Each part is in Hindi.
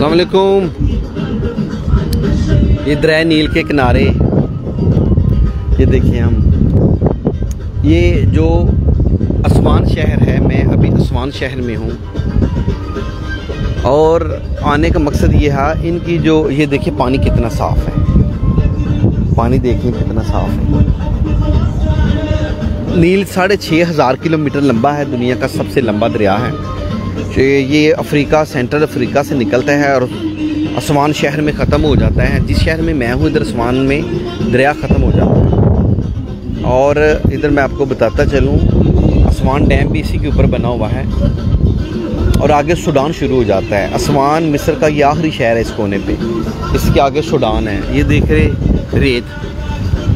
अस्सलाम वालेकुम। ये दरिया नील के किनारे ये देखिए हम, ये जो असवान शहर है, मैं अभी असवान शहर में हूँ और आने का मकसद ये है, इनकी जो ये देखिए पानी कितना साफ़ है, पानी देखिए कितना साफ़ है। नील 6500 किलोमीटर लंबा है, दुनिया का सबसे लंबा दरिया है। ये अफ्रीका, सेंट्रल अफ्रीका से निकलता है और असवान शहर में ख़त्म हो जाता है। जिस शहर में मैं हूँ इधर असवान में दरिया ख़त्म हो जाता है। और इधर मैं आपको बताता चलूँ, असवान डैम भी इसी के ऊपर बना हुआ है और आगे सूडान शुरू हो जाता है। असवान मिस्र का ये आखिरी शहर है इस कोने पे, इसके आगे सूडान है। ये देख रहे रेत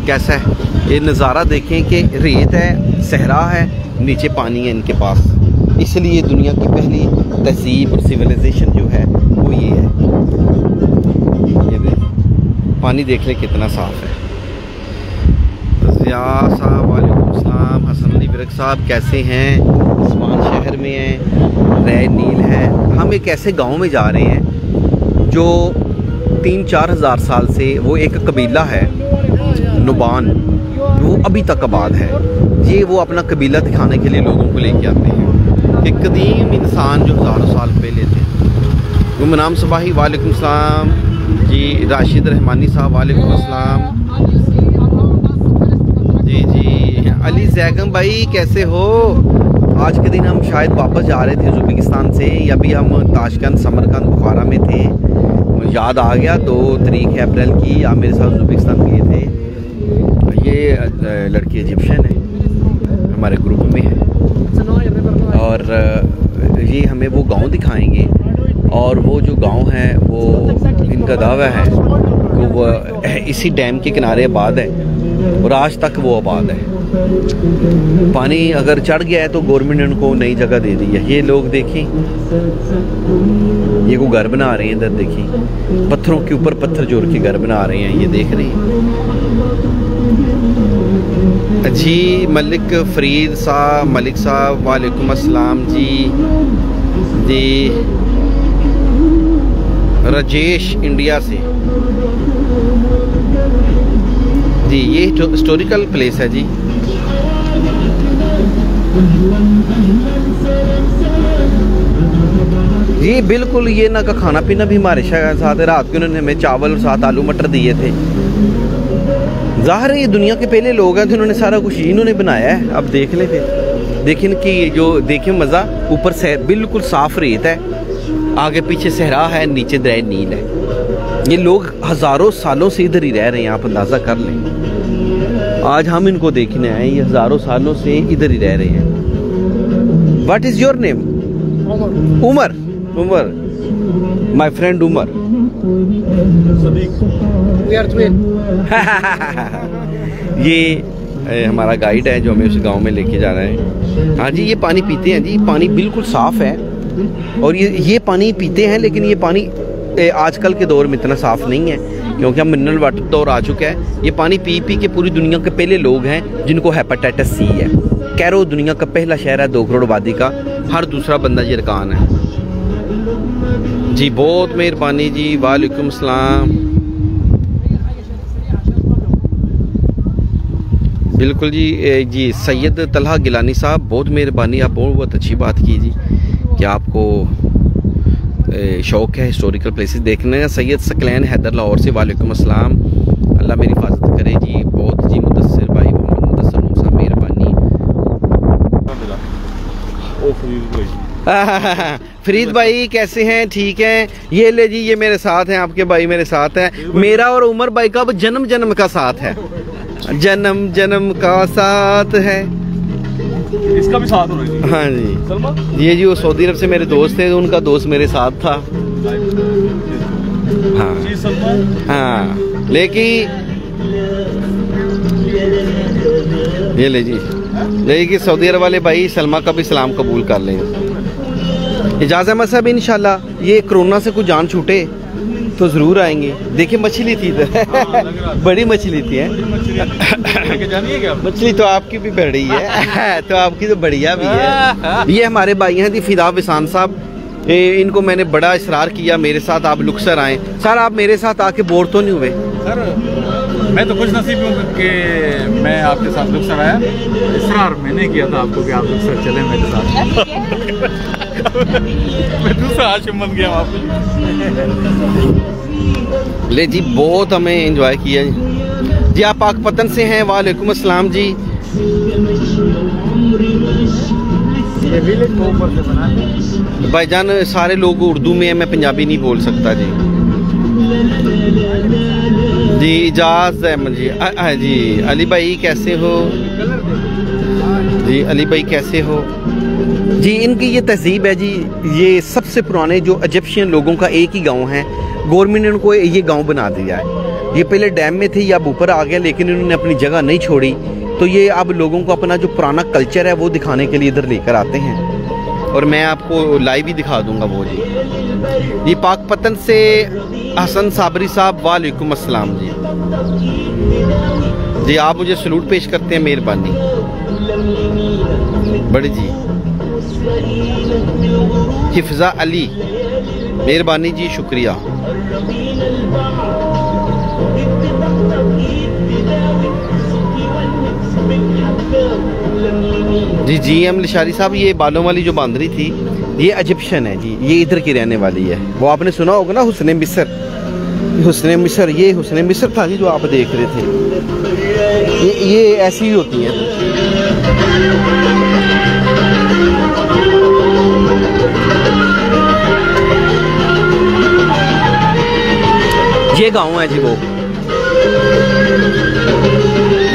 कैसा है, ये नज़ारा देखें कि रेत है, सहरा है, नीचे पानी है इनके पास। इसलिए दुनिया की पहली तहजीब और सिविलाइजेशन जो है वो ये है। ये देख, पानी देख ले कितना साफ़ है। साहब वालेकुम सलाम। हसन अली विरक साहब कैसे हैं? असवान शहर में हैं, दरिया नील है। हम एक ऐसे गांव में जा रहे हैं जो 3-4 हज़ार साल से वो एक कबीला है नुबान, वो अभी तक आबाद है। ये वो अपना कबीला दिखाने के लिए लोगों को लेके आते हैं कि कदीम इंसान जो हज़ारों साल पहले थे। गुमनाम सबाही वालेकुम सलाम जी। राशिद रहमानी साहब वालेकुम अस्सलाम जी जी। अली जैगम भाई कैसे हो? आज के दिन हम शायद वापस जा रहे थे उज़्बेकिस्तान से, या भी हम ताशकंद, समरकंद, बुखारा में थे। याद आ गया 2 तारीख अप्रैल की आप मेरे साथ उज़्बेकिस्तान गए थे। ये लड़की इजिप्शियन है, हमारे ग्रुप में है और ये हमें वो गांव दिखाएंगे। और वो जो गांव है वो इनका दावा है कि वो इसी डैम के किनारे आबाद है और आज तक वो आबाद है। पानी अगर चढ़ गया है तो गवर्नमेंट ने उनको नई जगह दे दी है। ये लोग देखें, ये को घर बना रहे हैं, इधर देखें पत्थरों के ऊपर पत्थर जोड़ के घर बना रहे हैं, ये देख रहे हैं जी। मलिक फरीद साहब, मलिक साहब वालेकुम अस्सलाम जी जी। राजेश इंडिया से जी। ये हिस्टोरिकल प्लेस है जी। ये बिल्कुल ये ना का खाना पीना भी हमारे साथ है। रात को उन्होंने हमें चावल और साथ आलू मटर दिए थे। ज़ाहिर है ये दुनिया के पहले लोग हैं तो उन्होंने सारा कुछ इन्होंने बनाया है। अब देख ले फिर, देखें कि जो देखें मज़ा, ऊपर से बिल्कुल साफ़ रेत है, आगे पीछे सहरा है, नीचे दरिया नील है। ये लोग हज़ारों सालों से इधर ही रह रहे हैं, आप अंदाज़ा कर लें। आज हम इनको देखने आए, ये हज़ारों सालों से इधर ही रह रहे हैं। What is your name? Umar. Umar, my friend Umar. ये हमारा गाइड है जो हमें उस गांव में लेके जा रहा है। हाँ जी, ये पानी पीते हैं जी, पानी बिल्कुल साफ़ है और ये पानी पीते हैं, लेकिन ये पानी आजकल के दौर में इतना साफ़ नहीं है क्योंकि हम मिनरल वाटर दौर आ चुका है। ये पानी पी पी के पूरी दुनिया के पहले लोग हैं जिनको हेपेटाइटिस सी है। कैरो दुनिया का पहला शहर है 2 करोड़ आबादी का, हर दूसरा बंदा यरकान है जी। बहुत मेहरबानी जी, वालेकुम सलाम। बिल्कुल जी जी। सैयद तलहा गिलानी साहब बहुत मेहरबानी, आप बहुत अच्छी बात की जी कि आपको शौक़ है हिस्टोरिकल प्लेसेस देखने का। सैयद सकलैन हैदर लाहौर से वालेकुम अस्सलाम। अल्लाह मेरी हिफाजत करे जी। बहुत जी मुदस्सिर भाई, मोहम्मद मुदस्सिर साहब मेहरबानी। फरीद भाई कैसे हैं? ठीक हैं। ये ले जी, ये मेरे साथ हैं, आपके भाई मेरे साथ हैं। मेरा और उमर भाई का जन्म जन्म का साथ है, जन्म जन्म का साथ है। इसका भी साथ हो रहा है। हाँ जी, ये जी वो सऊदी अरब से मेरे दोस्त थे, उनका दोस्त मेरे साथ था। हाँ हाँ, लेकिन ये ले जी, लेकिन सऊदी अरब वाले भाई सलमा का भी सलाम कबूल कर लें। इजाज़त अहमद साहब, इंशाल्लाह ये कोरोना से कुछ जान छूटे तो ज़रूर आएंगे। देखिए मछली थी इधर, बड़ी मछली थी है। मछली तो आपकी भी बड़ी है तो आपकी तो बढ़िया भी है। ये हमारे भाई हैं जी फिदा विसान साहब, इनको मैंने बड़ा इसरार किया मेरे साथ आप लुक्सर आएँ। सर आप मेरे साथ आके बोर तो नहीं हुए? सर मैं तो खुश नसीब हूँ कि मैं आपके साथ लुक्सर आया। इसरार मैंने किया था आपको कि आप लुक्सर चले मेरे साथ। मैं दूसरा आशिम बन गया आपको। ले जी बहुत हमें एंजॉय किया जी। आप पाकपतन से हैं? वालेकुम अस्सलाम जी। भाईजान सारे लोग उर्दू में है, मैं पंजाबी नहीं बोल सकता जी। जी इजाज़ अहमद जी। जी अली भाई कैसे हो? जी अली भाई कैसे हो जी? इनकी ये तहजीब है जी। ये सबसे पुराने जो इजिप्शियन लोगों का एक ही गांव है। गवर्नमेंट ने उनको ये गांव बना दिया है। ये पहले डैम में थे, ये अब ऊपर आ गया, लेकिन इन्होंने अपनी जगह नहीं छोड़ी। तो ये अब लोगों को अपना जो पुराना कल्चर है वो दिखाने के लिए इधर लेकर आते हैं, और मैं आपको लाइव ही दिखा दूंगा वो जी। ये पाकपतन से हसन साबरी साहब, वालेकुम अस्सलाम जी। जी आप मुझे सलूट पेश करते हैं, मेहरबानी बड़ी जी। हिफ्जा अली, मेहरबानी जी, शुक्रिया जी। GM लिशारी साहब, ये बालों वाली जो बांदरी थी ये इजिप्शियन है जी, ये इधर की रहने वाली है। वो आपने सुना होगा ना हुस्ने मिस्र। हुस्ने मिस्र, ये हुस्ने मिस्र था जी जो आप देख रहे थे। ये ऐसी ही होती है। ये गांव है जी, वो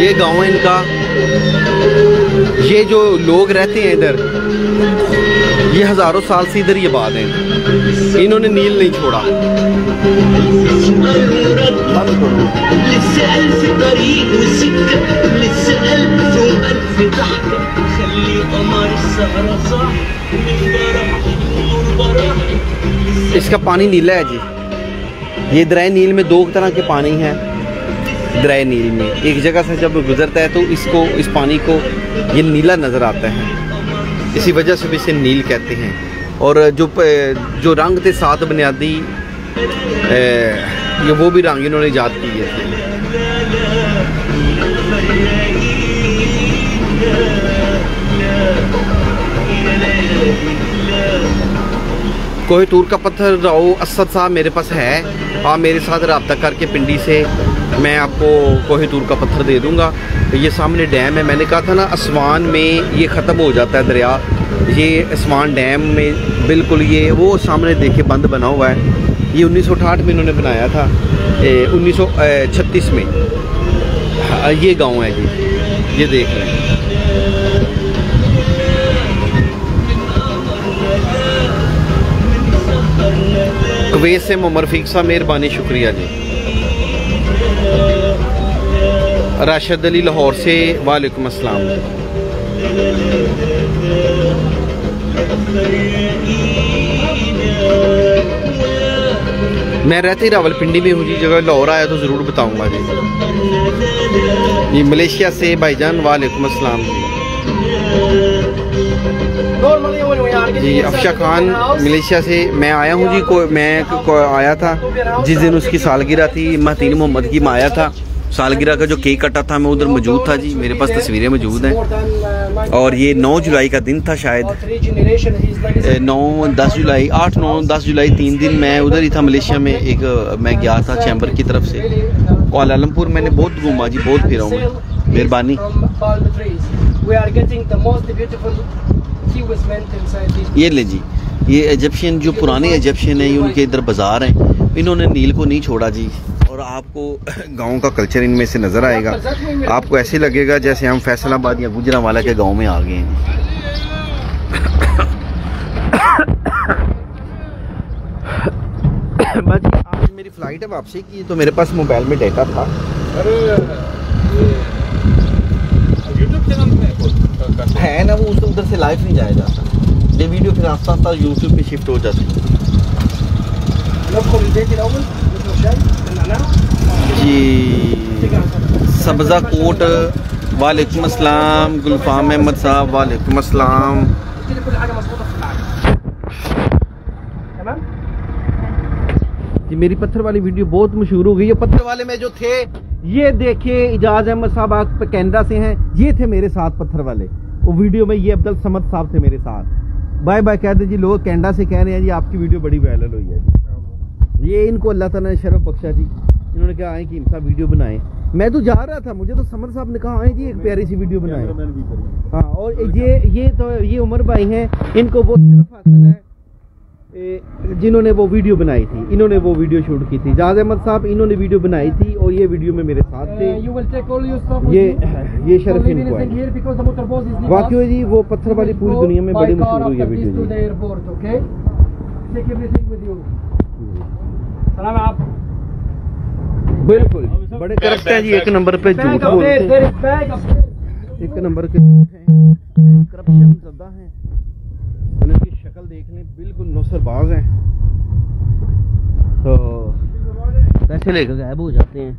ये गांव है इनका। ये जो लोग रहते हैं इधर, ये हजारों साल से इधर ये बात है। इन्होंने नील नहीं छोड़ा। इसका पानी नीला है जी। ये दरिया नील में दो तरह के पानी हैं। दरिया नील में एक जगह से जब गुजरता है तो इसको, इस पानी को ये नीला नज़र आता है, इसी वजह से भी इसे नील कहते हैं। और जो रंग थे 7 बुनियादी, ये वो भी रंग इन्होंने ईजाद किए थे। कोहिनूर का पत्थर राओ असद साहब मेरे पास है। आप मेरे साथ रब्ता करके पिंडी से मैं आपको कोहिनूर का पत्थर दे दूंगा। ये सामने डैम है, मैंने कहा था ना असवान में ये ख़त्म हो जाता है दरिया। ये असवान डैम में बिल्कुल, ये वो सामने देखे बंद बना हुआ है। ये 1968 में इन्होंने बनाया था, 1936 में। ये गांव है जी, ये देख रहे हैं। कुवैत से मोहम्मद रफीक साहब, मेहरबानी, शुक्रिया जी। राशिद अली लाहौर से, वालेकुम अस्सलाम। मैं रहते ही रावलपिंडी में हूँ जी, जगह लाहौर आया तो ज़रूर बताऊँगा जी। ये मलेशिया से भाईजान, वालेकुम अस्सलाम जी। अफशा खान मलेशिया से मैं आया हूँ जी। मैं आया था जिस दिन उसकी सालगिरह थी, महतीन मोहम्मद की, मैं आया था। सालगिरह का जो केक कटा था मैं उधर मौजूद था जी, मेरे पास तस्वीरें मौजूद हैं। और ये 9 जुलाई का दिन था शायद, 9-10 जुलाई, 8-9-10 जुलाई, 3 दिन मैं उधर ही था मलेशिया में। मैं गया था चैम्बर की तरफ से कुआलालंपुर। मैंने बहुत घूमा जी, बहुत फिरा हूँ मैं, मेहरबानी। ये ले जी, ये इजिप्शियन जो पुराने इजिप्शियन हैं, उनके इधर बाज़ार हैं, इन्होंने नील को नहीं छोड़ा जी। और आपको गांव का कल्चर इनमें से नज़र आएगा। आपको ऐसे लगेगा जैसे हम फैसलाबाद या गुजरांवाला के गांव में आ गए हैं। बस आज मेरी फ़्लाइट है वापसी की, तो मेरे पास मोबाइल में डेटा था। है ना, वो उधर से लाइव नहीं जाया जाता। ये वीडियो फिर आस्ता आस्ता यूट्यूब पे शिफ्ट हो जाती है जी। सब्ज़ा कोट, वालेकुम अस्सलाम। गुलफाम अहमद साहब, वालेकुम अस्सलाम। मेरी पत्थर वाली वीडियो बहुत मशहूर हो गई है। पत्थर वाले में जो थे, ये देखिए इजाज अहमद साहब आप कैनेडा से हैं, ये थे मेरे साथ पत्थर वाले। वो वीडियो में ये अब्दुल समद साहब थे मेरे साथ। बाय बाय कहते जी, लोग कैनेडा से कह रहे हैं जी आपकी वीडियो बड़ी वायरल हुई है। ये इनको अल्लाह ताला ने शरफ बख्शा जी, इन्होंने कहा आए कि इनसा वीडियो बनाएं। मैं तो जा रहा था, मुझे तो समर साहब ने कहा है जी एक प्यारी सी वीडियो बनाएं। हाँ, और ये उमर भाई हैं, इनको वो शरफ हासिल है जिन्होंने वो वीडियो बनाई थी, इन्होंने वो वीडियो शूट की थी। जाज अहमद साहब इन्होंने वीडियो बनाई थी और ये वीडियो में मेरे साथ थे। ये शरफ इनको है। वाकई जी वो पत्थर वाली पूरी दुनिया में बड़ी मशहूर हुई है वीडियो जी। बिल्कुल बड़े करप्ट हैं जी, एक नंबर पे झूठ बोलते हैं, एक नंबर के झूठ हैं, करप्शन ज़्यादा है। उनकी शक्ल देख लें, बिल्कुल नौसरबाज हैं, तो पैसे लेकर गायब हो जाते हैं।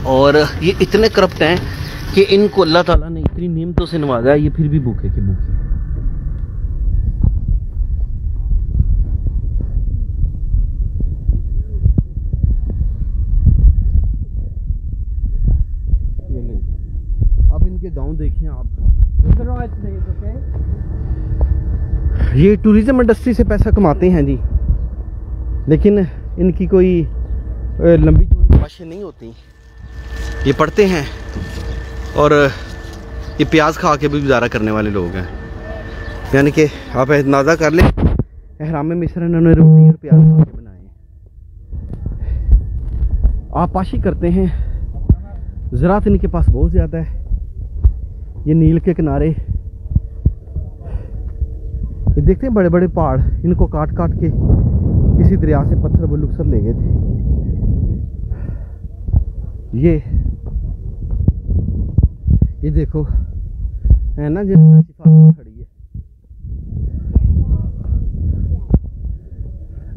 और ये इतने करप्ट हैं कि इनको अल्लाह ताला ने इतनी नेमतों से नवाजा है, ये फिर भी भूखे के भूखे। अब इनके गांव देखें आप, ये टूरिज्म इंडस्ट्री से पैसा कमाते हैं जी, लेकिन इनकी कोई लंबी चौड़ी ख्वाहिशें नहीं होती। ये पढ़ते हैं और ये प्याज खा के भी गुजारा करने वाले लोग हैं। यानी कि आप अंदाज़ा कर लें, एहराम में मिस्र इन्होंने रोटी और प्याज खा के बनाए। आप पाशी करते हैं, ज़राअत इनके पास बहुत ज़्यादा है। ये नील के किनारे ये देखते हैं बड़े बड़े पहाड़, इनको काट काट के किसी दरिया से पत्थर बलुकसर ले गए थे। ये देखो है ना जो खड़ी है,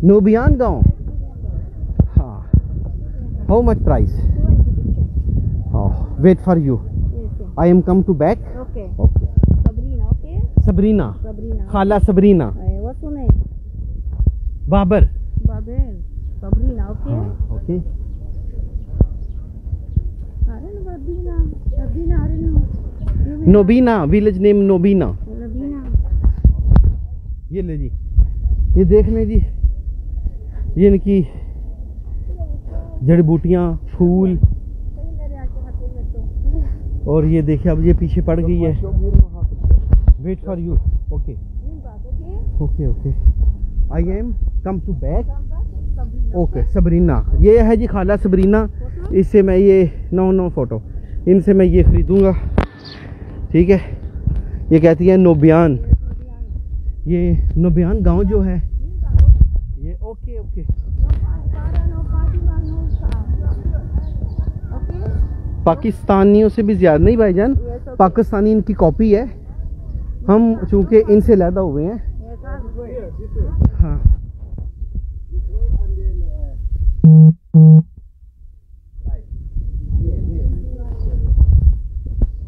नोबियान गांव। हाँ, how much price? Wait for you, I am come to back. Okay. Okay. Sabrina, okay? Sabrina. Sabrina. Khala Sabrina. What's your name? Babar. Babel. Sabrina, okay? Okay. I don't know Sabrina. Sabrina, I don't know. Nobina, village name Nobina. Sabina. ये ले जी, ये देख लें जी, ये इनकी जड़ी बूटियाँ, फूल, और ये देखिए अब ये पीछे पड़ गई है। Wait for you. Okay okay okay, I am come to back. Okay Sabrina, ये है जी खाला सबरीना। इससे मैं ये नो फोटो, इनसे मैं ये ख़रीदूँगा, ठीक है। ये कहती है नोबियान, ये नोबियान गांव जो है ये। ओके ओके, पाकिस्तानियों से भी ज़्यादा नहीं भाईजान, पाकिस्तानी इनकी कॉपी है। हम चूँकि इनसे लैदा हुए हैं। हाँ,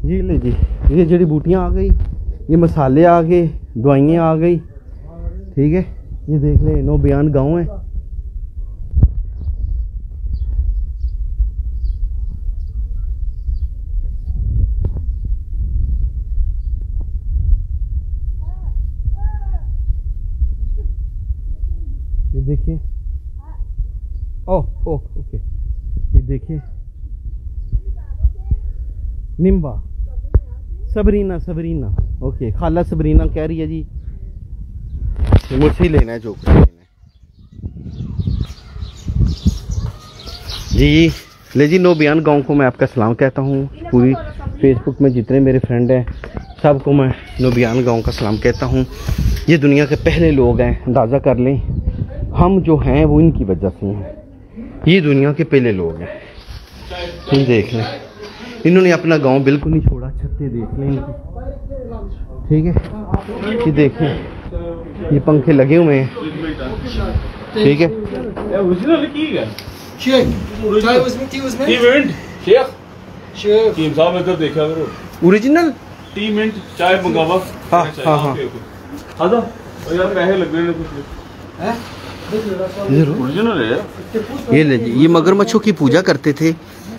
ये ले जी, ये जड़ी बूटियाँ आ गई, ये मसाले आ गए, दवाइयाँ आ गई, ठीक है। ये देख ले, नोबियान गांव है। ये देखिए, ओह ओके, ये देखिए निम्बा, सबरीना ओके, खाला सबरीना कह रही है जी, मुझसे ही लेना है जो कुछ लेना है जी। ले जी, नोबियान गांव को मैं आपका सलाम कहता हूँ। पूरी फेसबुक में जितने मेरे फ्रेंड हैं सबको मैं नोबियान गांव का सलाम कहता हूँ। ये दुनिया के पहले लोग हैं, अंदाज़ा कर लें, हम जो हैं वो इनकी वजह से हैं। ये दुनिया के पहले लोग हैं, तुम देख लें, इन्होंने अपना गांव बिल्कुल नहीं छोड़ा। छत्ते देख लें इनकी, ठीक है। ये देखें, ये पंखे लगे हुए हैं, ठीक है। ओरिजिनल टी मिनट चाय मंगावा। हाँ हाँ हाँ, यार पैसे लग रहे हैं। ओरिजिनल है। ये ले जी, ये मगरमच्छों की पूजा करते थे,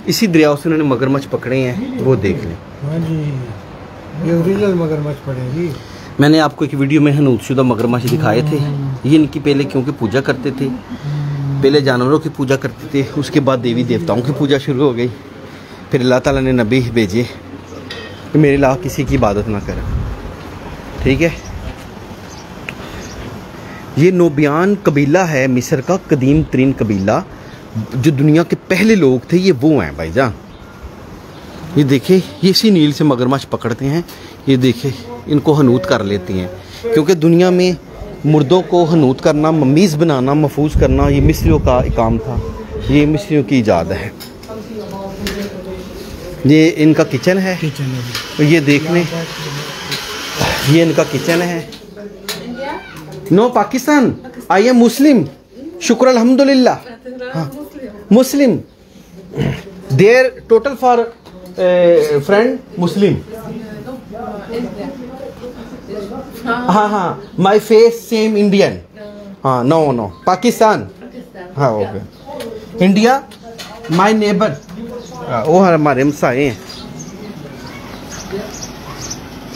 इसी दरिया से उन्होंने मगरमच्छ पकड़े हैं, वो देख लें। हाँ जी, ये ओरिजिनल मगरमच्छ पड़ेगी। मैंने आपको एक वीडियो में हनूतशुदा मगरमच्छ दिखाए थे। ये इनकी पहले क्योंकि पूजा करते थे, पहले जानवरों की पूजा करते थे, उसके बाद देवी देवताओं की पूजा शुरू हो गई। फिर अल्लाह ताला ने नबी भेजे कि मेरे अलावा किसी की इबादत ना करें, ठीक है। ये नोबियान कबीला है, मिस्र का कदीम तरीन कबीला, जो दुनिया के पहले लोग थे, ये वो हैं भाईजान। ये देखे, ये इसी नील से मगरमच्छ पकड़ते हैं। ये देखे, इनको हनूत कर लेती हैं, क्योंकि दुनिया में मुर्दों को हनूत करना, ममीज़ बनाना, महफूज करना, ये मिस्रियों का काम था, ये मिस्रियों की ईजाद है। ये इनका किचन है, तो ये देख लें, ये इनका किचन है। नो पाकिस्तान, आई एम मुस्लिम, शुक्र अल्हम्दुलिल्लाह। हाँ, मुस्लिम, देयर टोटल फॉर फ्रेंड मुस्लिम। हाँ हाँ, माई फेस सेम इंडियन। हाँ, नो नो पाकिस्तान। हाँ ओके, इंडिया माई नेबर, वो हमारे हमसाए हैं।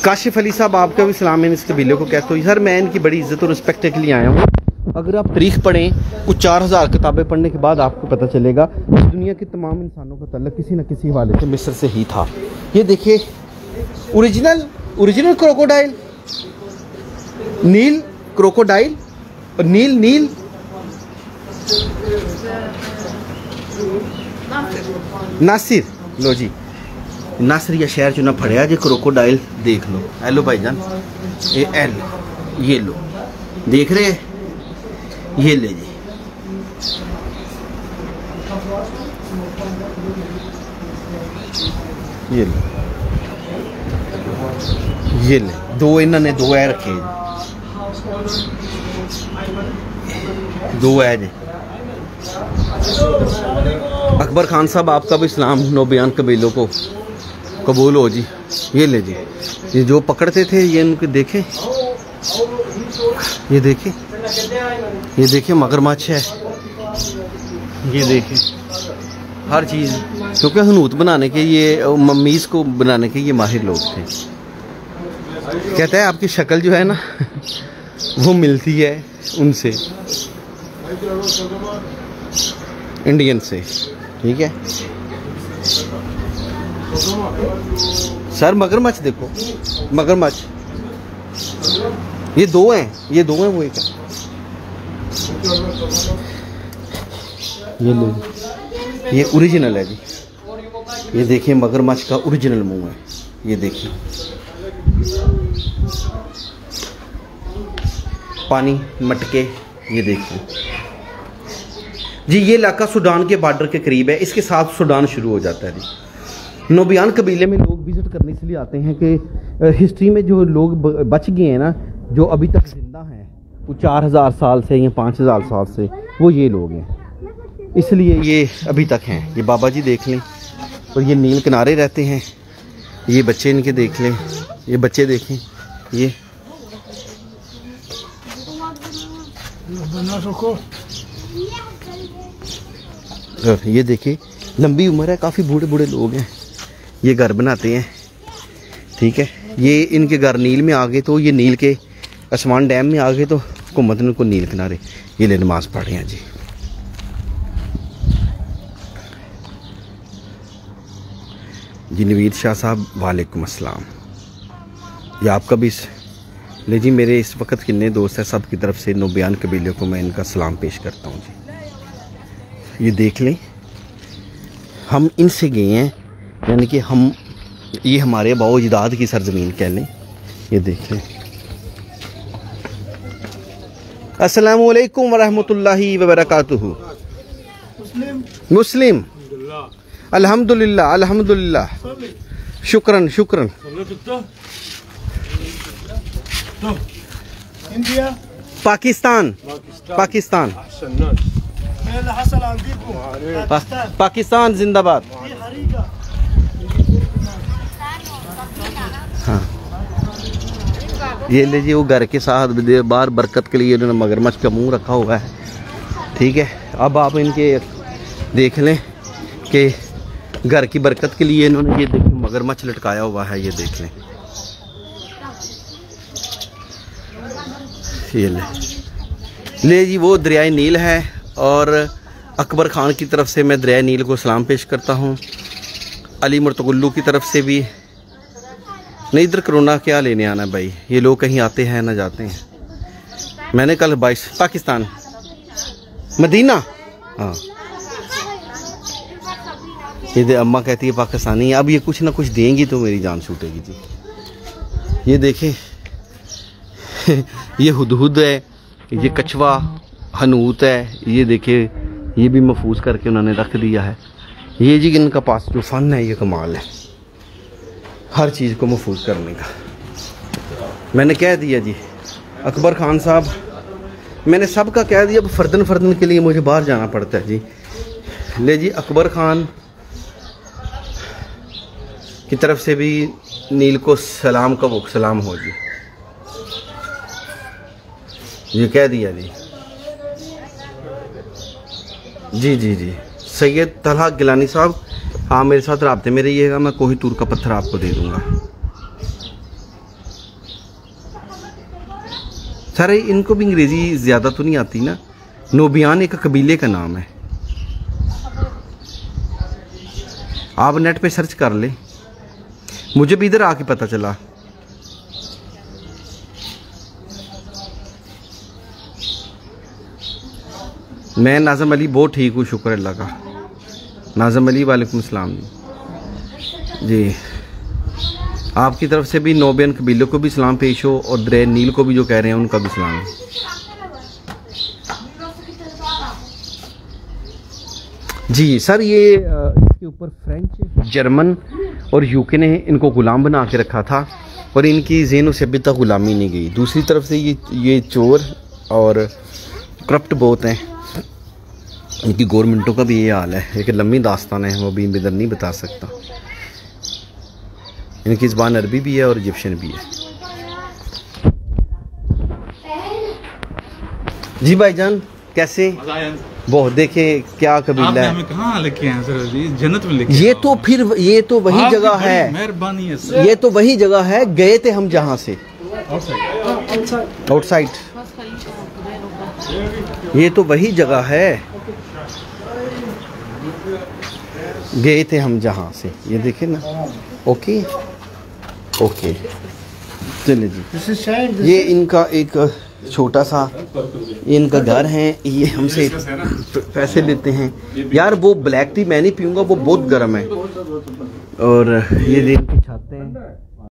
काशिफ अली साहब, आपका भी सलाम है। इस कबीले को कहते हो सर, मैं इनकी बड़ी इज्जत और रिस्पेक्ट के लिए आया हूँ। अगर आप तारीख पढ़ें, कुछ 4000 किताबें पढ़ने के बाद आपको पता चलेगा इस दुनिया के तमाम इंसानों का तल्लुक किसी न किसी हवाले से मिस्र से ही था। ये देखिए, ओरिजिनल क्रोकोडाइल, नील क्रोकोडाइल, और नील नासिर, लो जी, नासिर या शहर चुना फड़िया जी, क्रोकोडाइल देख लो। हेलो भाईजान, ये एल, ये लो, देख रहे हैं, ये ले जी। ये ले, ये ले, दो इन्होंने दो है रखे, दो है जी। अकबर खान साहब, आपका भी इस्लाम, नोबियान कबीलों को कबूल हो जी। ये ले जी, ये जो पकड़ते थे, ये इनके देखें, ये देखें, ये देखिए मगरमच्छ है, ये देखिए हर चीज़, क्योंकि हनूत बनाने के, ये मम्मीज़ को बनाने के ये माहिर लोग थे। कहता है आपकी शक्ल जो है ना वो मिलती है उनसे, इंडियन से, ठीक है सर। मगरमच्छ देखो, मगरमच्छ ये दो हैं, ये दो हैं, वो एक है। ये लो, ये ओरिजिनल है जी। ये देखिए मगरमच्छ का ओरिजिनल मुंह है, ये देखिए, पानी मटके, ये देखिए जी। ये इलाका सूडान के बॉर्डर के करीब है, इसके साथ सूडान शुरू हो जाता है जी। नोबियान कबीले में लोग विजिट करने इसलिए आते हैं कि हिस्ट्री में जो लोग बच गए हैं ना, जो अभी तक जिंदा हैं, वो 4000 साल से या 5000 साल से, वो ये लोग हैं, इसलिए ये अभी तक हैं। ये बाबा जी देख लें, और ये नील किनारे रहते हैं। ये बच्चे इनके देख लें, ये बच्चे देखें, ये देखिए, लंबी उम्र है, काफ़ी बूढ़े बूढ़े लोग हैं। ये घर बनाते हैं, ठीक है। ये इनके घर नील में आ गए, तो ये नील के आसमान डैम में आ गए, तो हुकूमत ने को नील किनारे ये ले नमाज पढ़ रहे हैं जी। जी नवीद शाह साहब, वालेकुम अस्सलाम। ये आपका भी ले जी। मेरे इस वक्त कितने दोस्त हैं, सब की तरफ से नोबियान कबीले को मैं इनका सलाम पेश करता हूँ जी। ये देख लें, हम इनसे गए हैं, यानी कि हम, ये हमारे बाओ अजदाद की सरजमीन कह लें। ये देख लें। अस्सलामु अलैकुम वरहमतुल्लाहि वबरकातुहू। मुस्लिम, अल्हम्दुलिल्लाह अल्हम्दुलिल्लाह, शुक्रन शुक्रन। इंडिया, पाकिस्तान, पाकिस्तान, पाकिस्तान जिंदाबाद। हाँ, ये लीजिए, वो घर के साथ बाहर बरकत के लिए उन्होंने मगरमच्छ का मुंह रखा हुआ है, ठीक है, अब आप इनके देख लें कि घर की बरकत के लिए इन्होंने ये देखिए मगरमच्छ लटकाया हुआ है, ये देख लें। ये ले जी, वो दरियाए नील है और अकबर ख़ान की तरफ से मैं दरियाए नील को सलाम पेश करता हूँ। अली मुर्तगुल्लू की तरफ से भी। नहीं, इधर कोरोना क्या लेने आना भाई, ये लोग कहीं आते हैं ना जाते हैं। मैंने कल 22 पाकिस्तान मदीना, हाँ ये अम्मा कहती है पाकिस्तानी। अब ये कुछ ना कुछ देंगी तो मेरी जान छूटेगी जी। ये देखें ये हुदहुद है, ये कछवा हनूत है, ये देखिए ये भी महफूज करके उन्होंने रख दिया है। ये जी इनका पास जो फ़न है ये कमाल है, हर चीज़ को महफूज करने का। मैंने कह दिया जी अकबर ख़ान साहब, मैंने सब का कह दिया। अब फ़र्दन फ़र्दन के लिए मुझे बाहर जाना पड़ता है जी। ले जी, अकबर ख़ान की तरफ से भी नील को सलाम का वो सलाम हो जी। ये कह दिया जी। जी जी जी, सैयद तलहा गिलानी साहब, हाँ मेरे साथ राब्ते में रहिएगा, मैं कोही तूर का पत्थर आपको दे दूंगा। सर इनको भी अंग्रेज़ी ज़्यादा तो नहीं आती ना। नोबियान एक कबीले का नाम है, आप नेट पे सर्च कर ले, मुझे भी इधर आके पता चला। मैं नाज़म अली बहुत ठीक हूँ, शुक्र अल्लाह का। नाज़म अली वालेकुम सलाम जी। आपकी तरफ से भी नोबियन कबीलों को भी सलाम पेश हो और दरिया नील को भी जो कह रहे हैं उनका भी सलाम। जी सर, ये इसके ऊपर फ्रेंच, जर्मन और यूके ने इनको ग़ुलाम बना के रखा था और इनकी ज़हनों से अभी तक ग़ुलामी नहीं गई। दूसरी तरफ से ये चोर और करप्ट बहुत हैं, इनकी गवर्नमेंटों का भी ये हाल है। एक लंबी दास्तान है, वो भी इधर नहीं बता सकता। इनकी ज़बान अरबी भी है और इजिप्शियन भी है। जी भाईजान कैसे? बहुत देखे क्या कबीला है। हमें कहाँ लेके आए सर जी? जन्नत में लेके। ये तो फिर ये तो वही जगह है, मेहरबानी है सर। ये तो वही जगह है, गए थे हम जहाँ से आउटसाइड। ये तो वही जगह है, गए थे हम जहाँ से। ये देखे ना। ओके ओके चलिए जी। ये इनका एक छोटा सा इनका घर है, ये हमसे पैसे लेते हैं। यार वो ब्लैक टी मैं नहीं पीऊँगा, वो बहुत गर्म है। और ये इनकी छाते हैं।